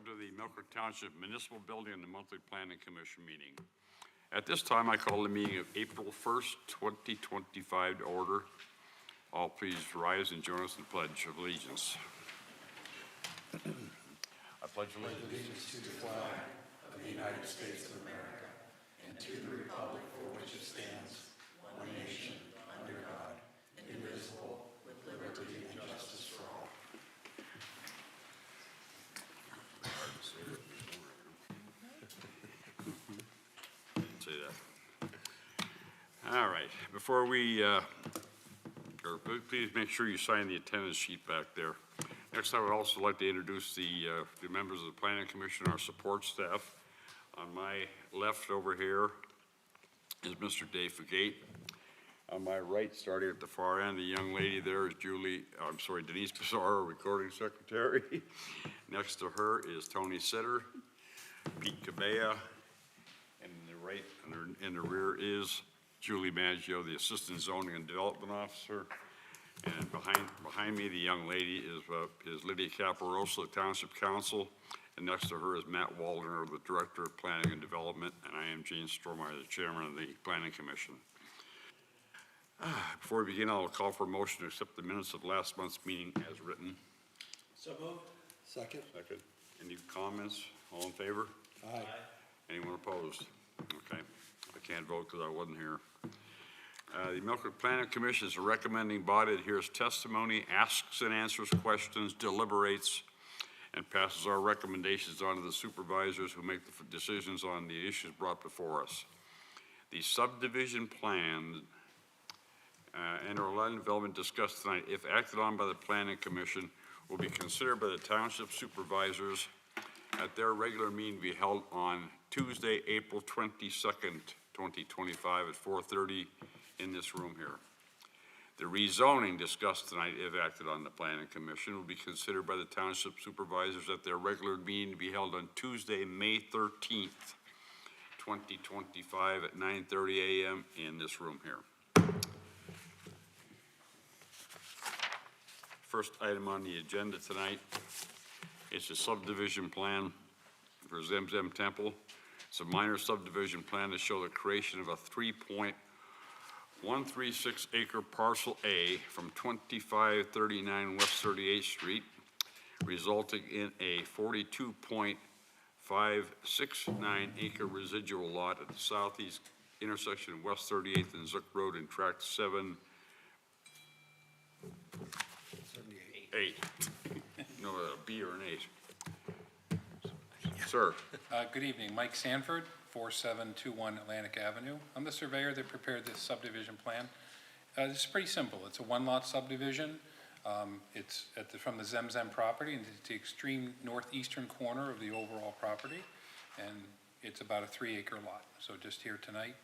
to the Milford Township Municipal Building and the Monthly Planning Commission meeting. At this time, I call the meeting of April 1st, 2025 to order. All please rise and join us in the Pledge of Allegiance. I pledge allegiance to the flag of the United States of America and to the republic for which it stands, one nation, under God, indivisible, with liberty and justice for all. Say that. All right. Before we, please make sure you sign the attendance sheet back there. Next, I would also like to introduce the members of the Planning Commission, our support staff. On my left over here is Mr. Dave Fugate. On my right, starting at the far end, the young lady there is Denise Pizarro, recording secretary. Next to her is Tony Sitter, Pete Cabella, and in the rear is Julie Maggio, the Assistant Zoning and Development Officer. And behind me, the young lady is Lydia Caparosa, the Township Council. And next to her is Matt Waldner, the Director of Planning and Development. And I am Gene Strohmeyer, the Chairman of the Planning Commission. Before we begin, I'll call for a motion to accept the minutes of last month's meeting as written. So moved. Second. Second. Any comments? All in favor? Aye. Anyone opposed? Okay. I can't vote because I wasn't here. The Milford Planning Commission is a recommending body that hears testimony, asks and answers questions, deliberates, and passes our recommendations on to the supervisors who make the decisions on the issues brought before us. The subdivision plan and our land development discussed tonight, if acted on by the Planning Commission, will be considered by the Township Supervisors at their regular meeting to be held on Tuesday, April 22nd, 2025 at 4:30 in this room here. The rezoning discussed tonight, if acted on the Planning Commission, will be considered by the Township Supervisors at their regular meeting to be held on Tuesday, May 13th, 2025 at 9:30 a.m. in this room here. First item on the agenda tonight is the subdivision plan for Zemzem Temple. It's a minor subdivision plan to show the creation of a 3.136 acre parcel A from 2539 West 38th Street, resulting in a 42.569 acre residual lot at the southeast intersection of West 38th and Zook Road in tract 8. No, a B or an 8. Sir. Good evening, Mike Sanford, 4721 Atlantic Avenue. I'm the surveyor that prepared this subdivision plan. It's pretty simple. It's a one-lot subdivision. It's from the Zemzem property, and it's the extreme northeastern corner of the overall property, and it's about a 3-acre lot. So just here tonight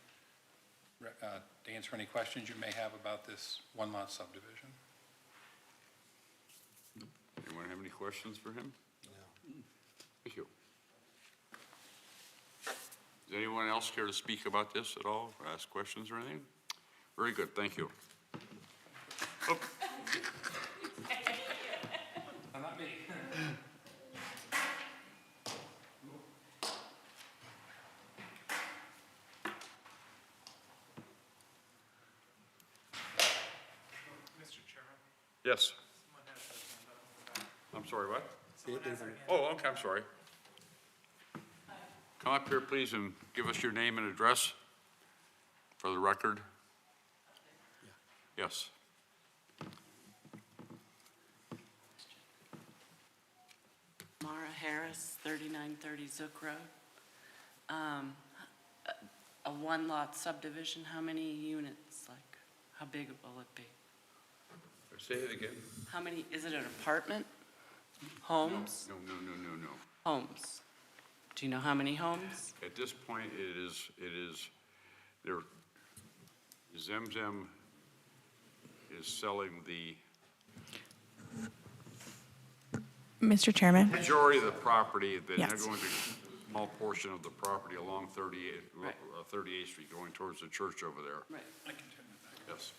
to answer any questions you may have about this one-lot subdivision. Anyone have any questions for him? No. Thank you. Does anyone else care to speak about this at all, or ask questions or anything? Very good, thank you. Oh. Not me. Mr. Chairman, Yes, someone has their hand up in the back. I'm sorry, what? See it, there's a- Oh, okay, I'm sorry. Come up here, please, and give us your name and address for the record. Yes. Mara Harris, 3930 Zook Road. A one-lot subdivision, how many units, like, how big will it be? Say it again. How many, is it an apartment? Homes? No. Homes. Do you know how many homes? At this point, Zemzem is selling the Mr. Chairman, majority of the property, then they're Yes. going to small portion of the property along 38th, Right. 38th Street, going towards the church over there. Right. I can turn it back. Yes.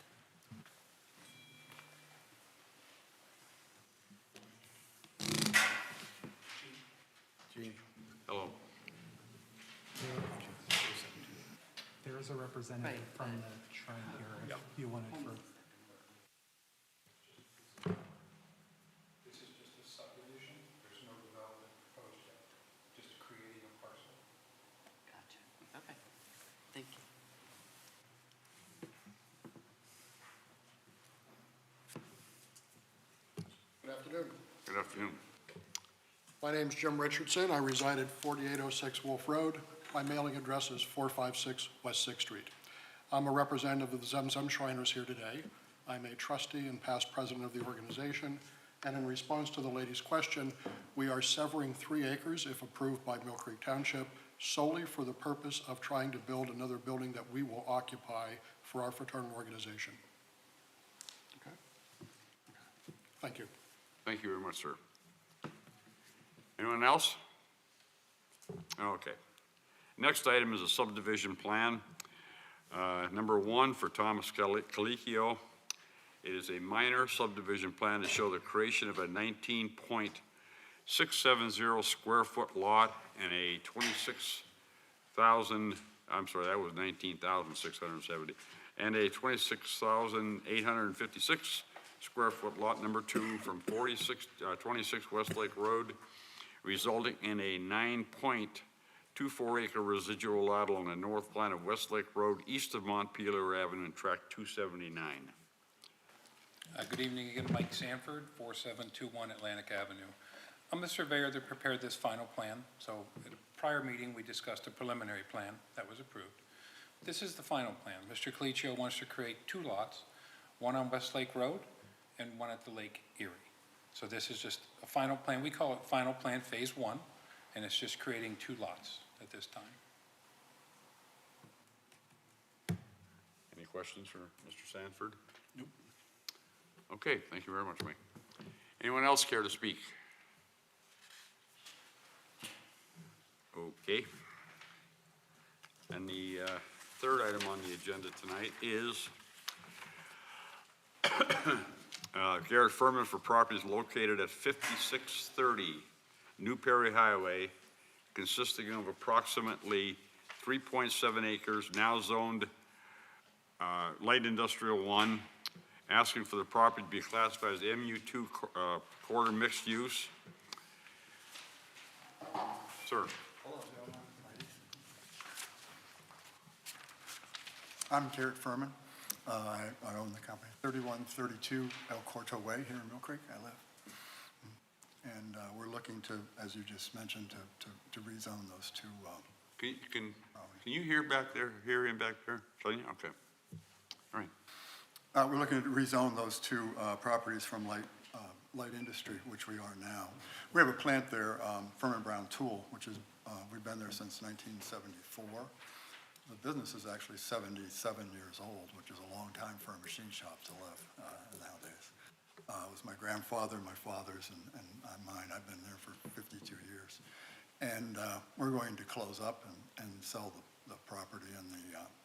Gene? there is a representative Right, from the Shrine here, if you wanted for. This is just a subdivision, there's no development proposed yet, just creating a parcel. Gotcha. Okay. Thank you. Good afternoon. Good afternoon. My name's Jim Richardson. I reside at 4806 Wolf Road. My mailing address is 456 West 6th Street. I'm a representative of the Zemzem Shriners here today. I'm a trustee and past president of the organization. And in response to the lady's question, we are severing 3 acres, if approved by Mill Creek Township, solely for the purpose of trying to build another building that we will occupy for our fraternal organization. Okay? Thank you. Thank you very much, sir. Anyone else? Okay. Next item is a subdivision plan. Number 1 for Thomas Colicchio. It is a minor subdivision plan to show the creation of a 19.670 square foot lot and a 26,000, I'm sorry, that was 19,670, and a 26,856 square foot lot number 2 from 26 Westlake Road, resulting in a 9.24 acre residual lot along the north line of Westlake Road, east of Montpelier Avenue and tract 279. Good evening again, Mike Sanford, 4721 Atlantic Avenue. I'm the surveyor that prepared this final plan. So at a prior meeting, we discussed a preliminary plan that was approved. This is the final plan. Mr. Colicchio wants to create 2 lots, one on Westlake Road and one at the Lake Erie. So this is just a final plan. We call it Final Plan Phase 1, and it's just creating 2 lots at this time. Any questions for Mr. Sanford? Nope. Okay, thank you very much, Mike. Anyone else care to speak? Okay. And the third item on the agenda tonight is Garrett Furman for properties located at 5630 New Perry Highway, consisting of approximately 3.7 acres, now zoned light industrial 1, asking for the property to be classified as MU2 quarter mixed use. Sir. I'm Garrett Furman. I own the company. 3132 El Corto Way here in Mill Creek, I live. And we're looking to, as you just mentioned, to rezone those 2. Can you hear back there, hear him back there? Okay, all right. We're looking to rezone those 2 properties from light industry, which we are now. We have a plant there, Furman Brown Tool, which is, we've been there since 1974. The business is actually 77 years old, which is a long time for a machine shop to live nowadays. It was my grandfather, my father's, and mine. I've been there for 52 years. And we're going to close up and sell the property and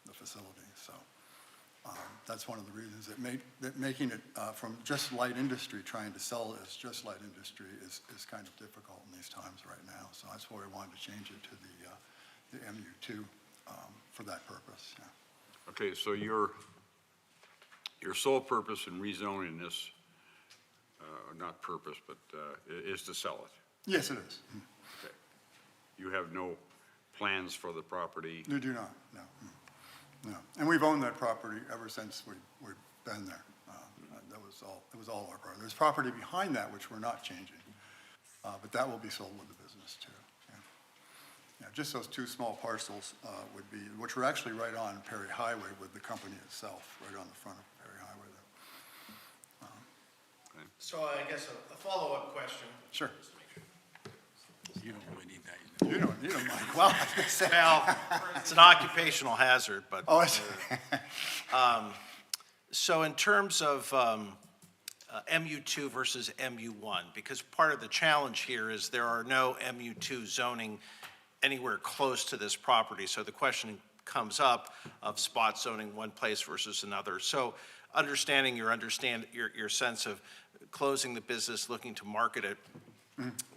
the facility. So that's one of the reasons that making it from just light industry, trying to sell it as just light industry is kind of difficult in these times right now. So that's why we wanted to change it to the MU2 for that purpose. Yeah. Okay, so your sole purpose in rezoning this, not purpose, but is to sell it? Yes, it is. Okay. You have no plans for the property? You do not, no. No. And we've owned that property ever since we've been there. It was all our property. There's property behind that which we're not changing, but that will be sold with the business too. Yeah, just those 2 small parcels would be, which were actually right on Perry Highway with the company itself, right on the front of Perry Highway there. So I guess a follow-up question. Sure. You don't really need that. You don't, Mike. Well, I was gonna say. Well, it's an occupational hazard, but. Oh, it's, So in terms of MU2 versus MU1, because part of the challenge here is there are no MU2 zoning anywhere close to this property. So the question comes up of spot zoning one place versus another. So understanding your sense of closing the business, looking to market it,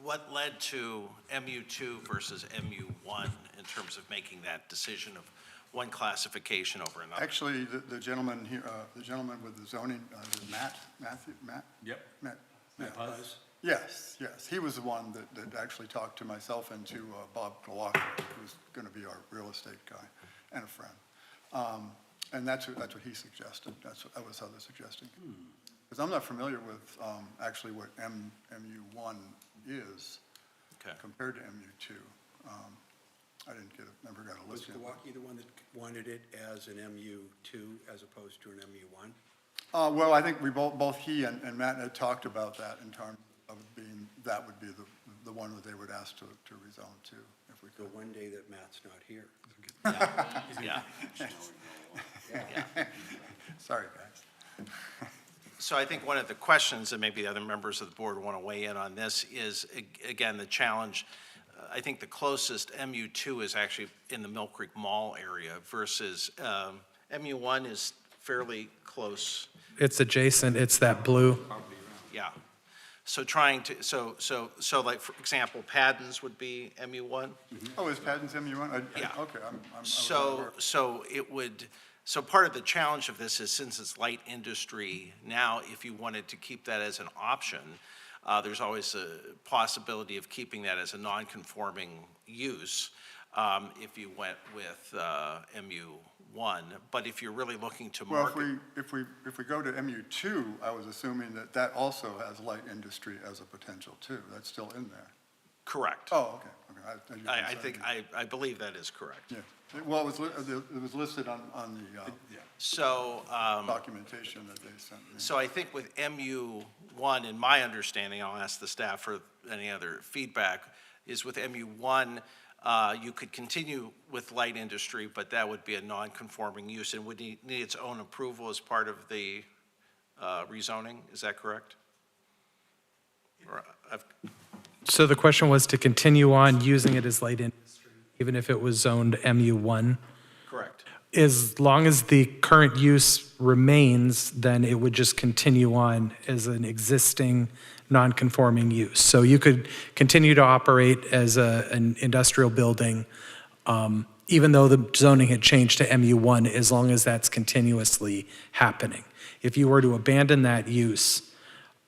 what led to MU2 versus MU1 in terms of making that decision of one classification over another. Actually, the gentleman here, the gentleman with the zoning, is it Matt? Yep. Matt? Matt Buzz? Yes, yes. He was the one that actually talked to myself and to Bob Glocke, who's going to be our real estate guy and a friend. And that's what he suggested. That was how they're suggesting. Because I'm not familiar with actually what MU1 is Okay. compared to MU2. I never got a Was list. Milwaukee the one that wanted it as an MU2 as opposed to an MU1? Well, I think we both he and Matt had talked about that in terms of being, that would be the one that they would ask to rezone to, if we The could. one day that Matt's not here. Yeah. Sorry, guys. So I think one of the questions, and maybe the other members of the board want to weigh in on this, is, again, the challenge. I think the closest MU2 is actually in the Mill Creek Mall area versus MU1 is fairly close. It's adjacent, it's that blue. Yeah. So trying to, so like, for example, Paddens would be MU1? Oh, is Patton's MU1? Yeah. Okay, I was not So, aware. so it would, so part of the challenge of this is since it's light industry, now if you wanted to keep that as an option, there's always a possibility of keeping that as a non-conforming use if you went with MU1. But if you're really looking to Well, market. if we go to MU2, I was assuming that also has light industry as a potential too. That's still in there. Correct. Oh, okay. I think, I believe that is correct. Yeah. Well, it was listed on the So, documentation that they sent me. so I think with MU1, in my understanding, I'll ask the staff for any other feedback, is with MU1, you could continue with light industry, but that would be a non-conforming use and would need its own approval as part of the rezoning. Is that correct? Or So the question was to continue on using it as light industry, even if it was zoned MU1? Correct. As long as the current use remains, then it would just continue on as an existing non-conforming use. So you could continue to operate as an industrial building, even though the zoning had changed to MU1, as long as that's continuously happening. If you were to abandon that use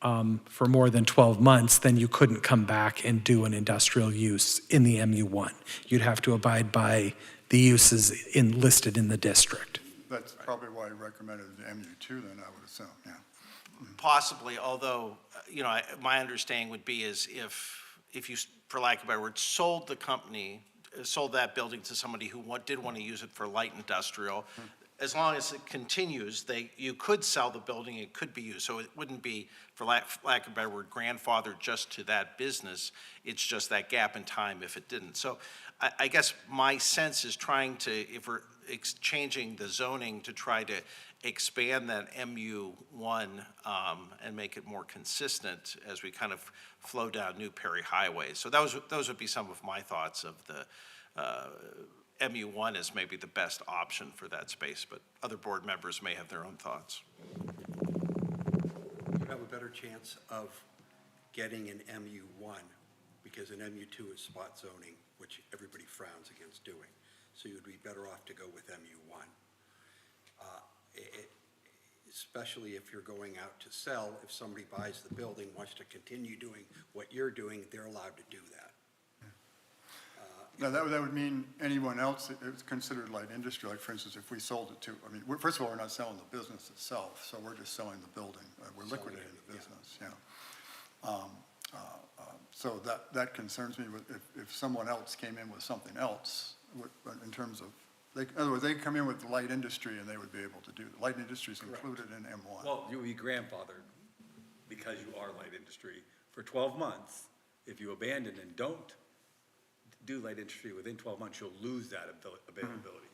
for more than 12 months, then you couldn't come back and do an industrial use in the MU1. You'd have to abide by the uses listed in the district. That's probably why I recommended the MU2 then, I would assume, yeah. Possibly, although, my understanding would be is if you, for lack of a better word, sold the company, sold that building to somebody who did want to use it for light industrial, as long as it continues, you could sell the building, it could be used. So it wouldn't be, for lack of a better word, grandfathered just to that business. It's just that gap in time if it didn't. So I guess my sense is trying to, if we're changing the zoning to try to expand that MU1 and make it more consistent as we kind of flow down New Perry Highway. So those would be some of my thoughts of the MU1 is maybe the best option for that space, but other board members may have their own thoughts. You have a better chance of getting an MU1 because an MU2 is spot zoning, which everybody frowns against doing. So you'd be better off to go with MU1. Especially if you're going out to sell, if somebody buys the building, wants to continue doing what you're doing, they're allowed to do that. Now, that would mean anyone else that is considered light industry, like for instance, if we sold it to, first of all, we're not selling the business itself, so we're just selling the building. We're liquidating the business, yeah. So that concerns me, if someone else came in with something else, in terms of, in other words, they come in with the light industry and they would be able to do, the light industry is included in M1. Well, you would be grandfathered because you are light industry for 12 months. If you abandon and don't do light industry within 12 months, you'll lose that availability.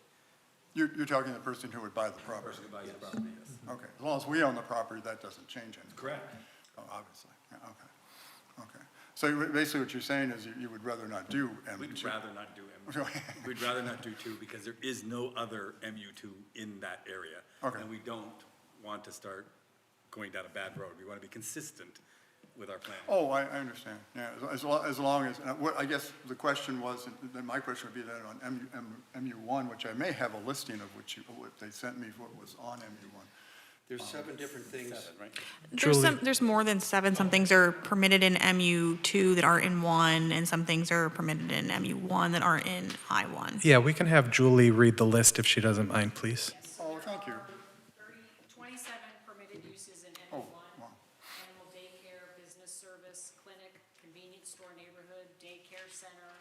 You're talking the person who would buy the property? Person who buys the property, yes. Okay, as long as we own the property, that doesn't change anything. Correct. Oh, obviously, yeah, okay. So basically what you're saying is you would rather not do M2? We'd rather not do M2. We'd rather not do 2 because there is no other MU2 in that area. Okay. And we don't want to start going down a bad road. We want to be consistent with our plan. Oh, I understand, yeah, as long as, I guess the question was, then my question would be then on MU1, which I may have a listing of what they sent me, what was on MU1. There's 7 different things. 7, right? There's more than 7. Some things are permitted in MU2 that aren't in 1, and some things are permitted in MU1 that aren't in I1. Yeah, we can have Julie read the list if she doesn't mind, please. Oh, thank you. 27 permitted uses in Oh, M1. wow. Animal daycare, business service, clinic, convenience store neighborhood, daycare center,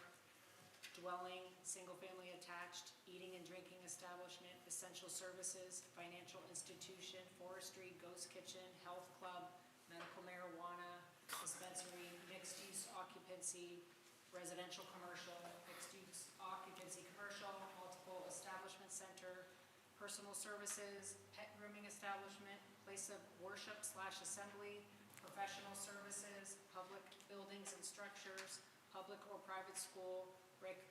dwelling, single-family attached, eating and drinking establishment, essential services, financial institution, forestry, ghost kitchen, health club, medical marijuana, dispensary, mixed-use occupancy, residential commercial, mixed-use occupancy commercial, multiple establishment center, personal services, pet grooming establishment, place of worship/assembly, professional services, public buildings and structures, public or private school,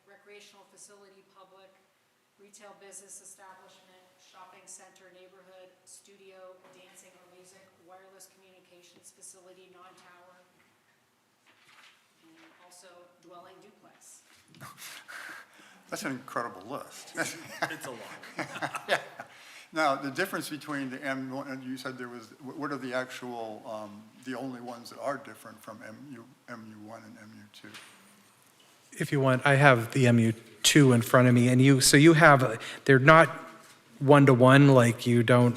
recreational facility, public, retail business establishment, shopping center, neighborhood, studio, dancing or music, wireless communications facility, non-tower, and also dwelling duplex. That's an incredible list. It's a lot. Yeah. Now, the difference between the M1, and you said there was, what are the actual, the only ones that are different from MU1 and MU2? If you want, I have the MU2 in front of me, and you have, they're not one-to-one, like you don't,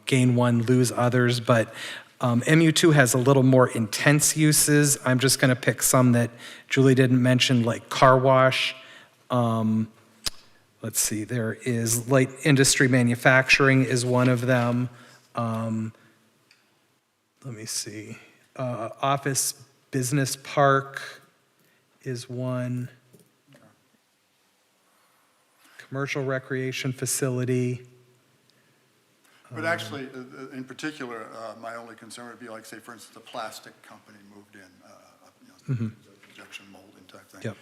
gain one, lose others, but MU2 has a little more intense uses. I'm just going to pick some that Julie didn't mention, like car wash. Let's see, there is light industry manufacturing is one of them. Let me see. Office business park is one. Commercial recreation facility. But actually, in particular, my only concern would be like, say, for instance, a plastic company moved in, injection molding type thing. Yep.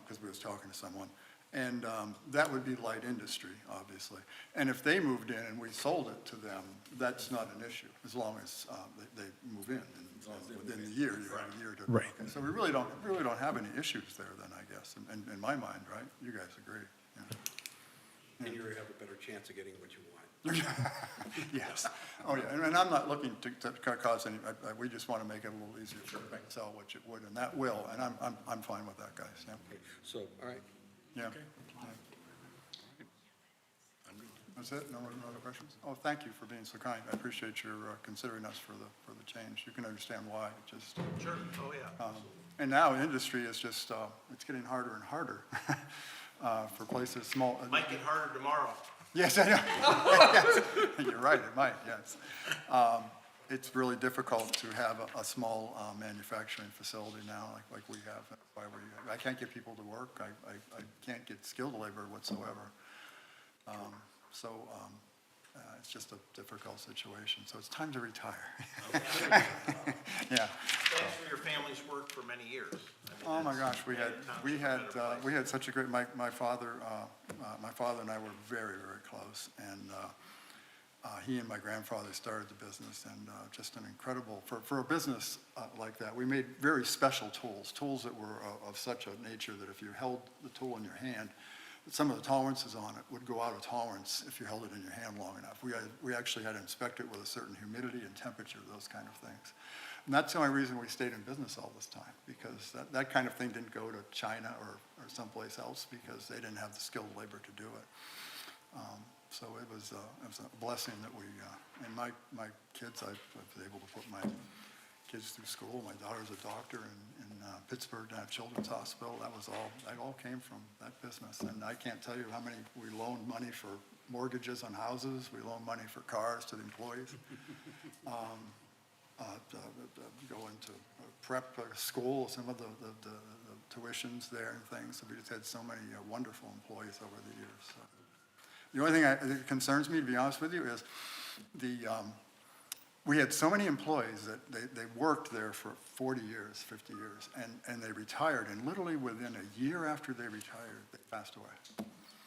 Because we was talking to someone. And that would be light industry, obviously. And if they moved in and we sold it to them, that's not an issue, as long as they move in. And within the year, you have a year to. Right. Okay, so we really don't have any issues there then, I guess, in my mind, right? You guys agree? Yeah. And you have a better chance of getting what you want. Yes. Oh, yeah. And I'm not looking to cause any, we just want to make it a little easier for them to sell what you would, and that will, and I'm fine with that, guys, yeah. So, all right. Yeah. That's it? No other questions? Oh, thank you for being so kind. I appreciate your considering us for the change. You can understand why, it just. Sure, oh, yeah. And now industry is just, it's getting harder and harder for places small. Might get harder tomorrow. Yes, I know. Yes. You're right, it might, yes. It's really difficult to have a small manufacturing facility now like we have. That's why I can't get people to work. I can't get skilled labor whatsoever. It's just a difficult situation. So it's time to retire. Yeah. Thanks for your family's work for many years. Oh my gosh, we had such a great, my father and I were very, very close, and he and my grandfather started the business, and just an incredible, for a business like that, we made very special tools that were of such a nature that if you held the tool in your hand, some of the tolerances on it would go out of tolerance if you held it in your hand long enough. We actually had to inspect it with a certain humidity and temperature, those kind of things. And that's the only reason we stayed in business all this time, because that kind of thing didn't go to China or someplace else because they didn't have the skilled labor to do it. So it was a blessing that we, and my kids, I was able to put my kids through school. My daughter's a doctor in Pittsburgh Children's Hospital. That all came from that business. And I can't tell you how many, we loaned money for mortgages on houses. We loaned money for cars to the employees. Go into prep school, some of the tuitions there and things. So we just had so many wonderful employees over the years. So the only thing that concerns me, to be honest with you, is we had so many employees that they worked there for 40 years, 50 years, and they retired. And literally within a year after they retired, they passed away.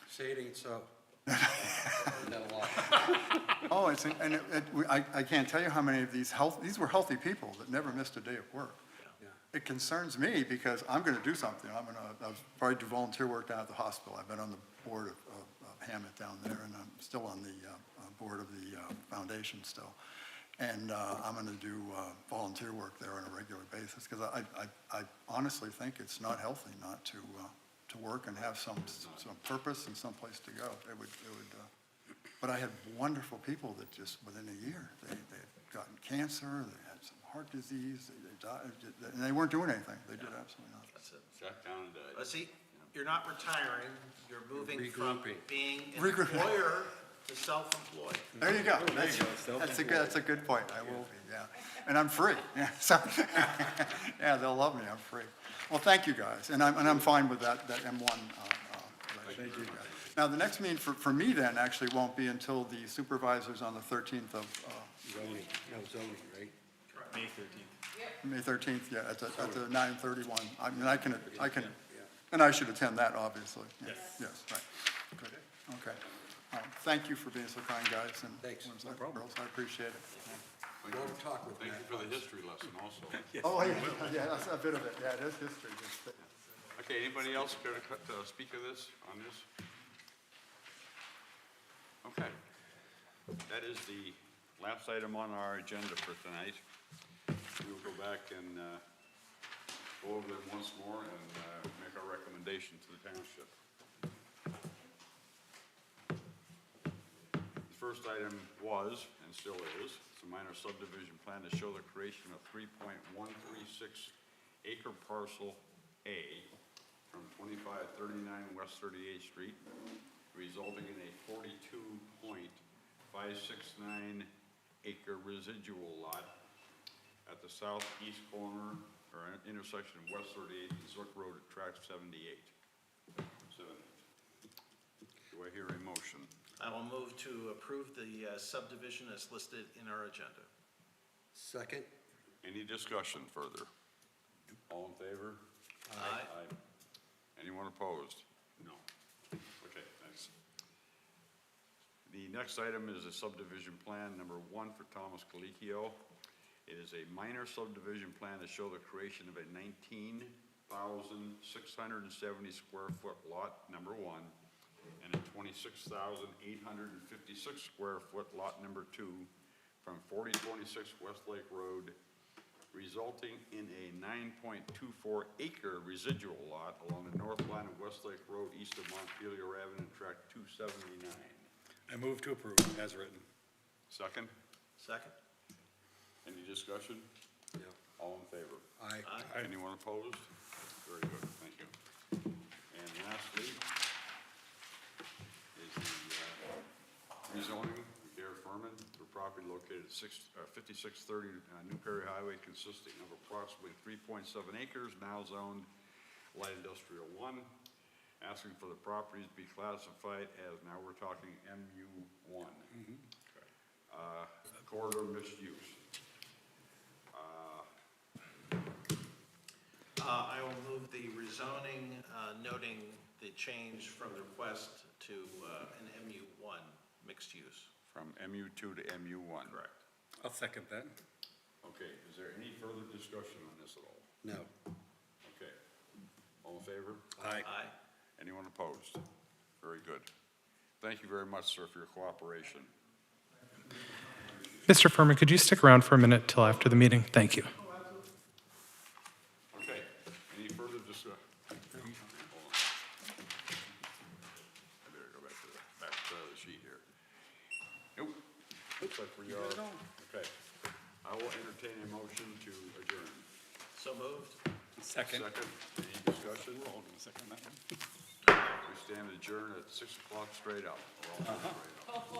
Say it ain't so. I've heard that a lot. Oh, I can't tell you how many of these were healthy people that never missed a day of work. It concerns me because I'm going to do something. I'll probably do volunteer work down at the hospital. I've been on the board of Hammett down there, and I'm still on the board of the foundation still. And I'm going to do volunteer work there on a regular basis because I honestly think it's not healthy not to work and have some purpose and some place to go. But I had wonderful people that just within a year, they had gotten cancer, they had some heart disease, they died, and they weren't doing anything. They did absolutely nothing. That's it. Sat down and died. See, you're not retiring, you're moving from Regrouping. being an Regrouping. employer to self-employed. There you go. That's a good point. I will be, yeah. And I'm free. Yeah, so, yeah, they'll love me. I'm free. Well, thank you, guys. And I'm fine with that M1. Thank you. Now, the next meeting for me then actually won't be until the supervisors on the 13th of Zoning, right? May 13th, yeah, at the 9:31. I mean, I can, and I should attend that, obviously. Yes. Yes, right. Good. Okay. Thank you for being so kind, guys, and Thanks. no problem. I appreciate it. We'll talk with Thank Matt. you for the history lesson also. Oh, yeah, that's a bit of it. Yeah, it is history. Okay, anybody else care to speak of this, on this? Okay. That is the last item on our agenda for tonight. We will go back and go over them once more and make our recommendation to the township. The first item was, and still is, it's a minor subdivision plan to show the creation of 3.136 acre parcel A from 2539 West 38th Street, resulting in a 42.569 acre residual lot at the southeast corner or intersection of West 38th and Zook Road at tract 78. Do I hear a motion? I will move to approve the subdivision as listed in our agenda. Second? Any discussion further? All in favor? Aye. Anyone opposed? No. Okay, thanks. The next item is a subdivision plan number 1 for Thomas Colicchio. It is a minor subdivision plan to show the creation of a 19,670 square foot lot number 1 and a 26,856 square foot lot number 2 from 4026 Westlake Road, resulting in a 9.24 acre residual lot along the north line of Westlake Road east of Montpelier Avenue, tract 279. I move to approve as written. Second? Second? Any discussion? Yeah. All in favor? Aye. Anyone opposed? Very good, thank you. And lastly is the rezoning of Gare Furman for property located at 5630 New Perry Highway, consisting of approximately 3.7 acres, now zoned light industrial 1, asking for the properties to be classified as, now we're talking MU1. Corridor mixed use. I will move the rezoning, noting the change from the request to an MU1 mixed use. From MU2 to MU1. Correct. I'll second that. Okay, is there any further discussion on this at all? No. Okay. All in favor? Aye. Aye. Anyone opposed? Very good. Thank you very much, sir, for your cooperation. Mr. Furman, could you stick around for a minute till after the meeting? Thank you. Okay, any further discussion? I better go back to the sheet here. Nope, looks like we are, okay. I will entertain a motion to adjourn. So moved. Second. Second, any discussion? Hold on a second on that one. We stand adjourned at 6 o'clock straight up. We're all straight up.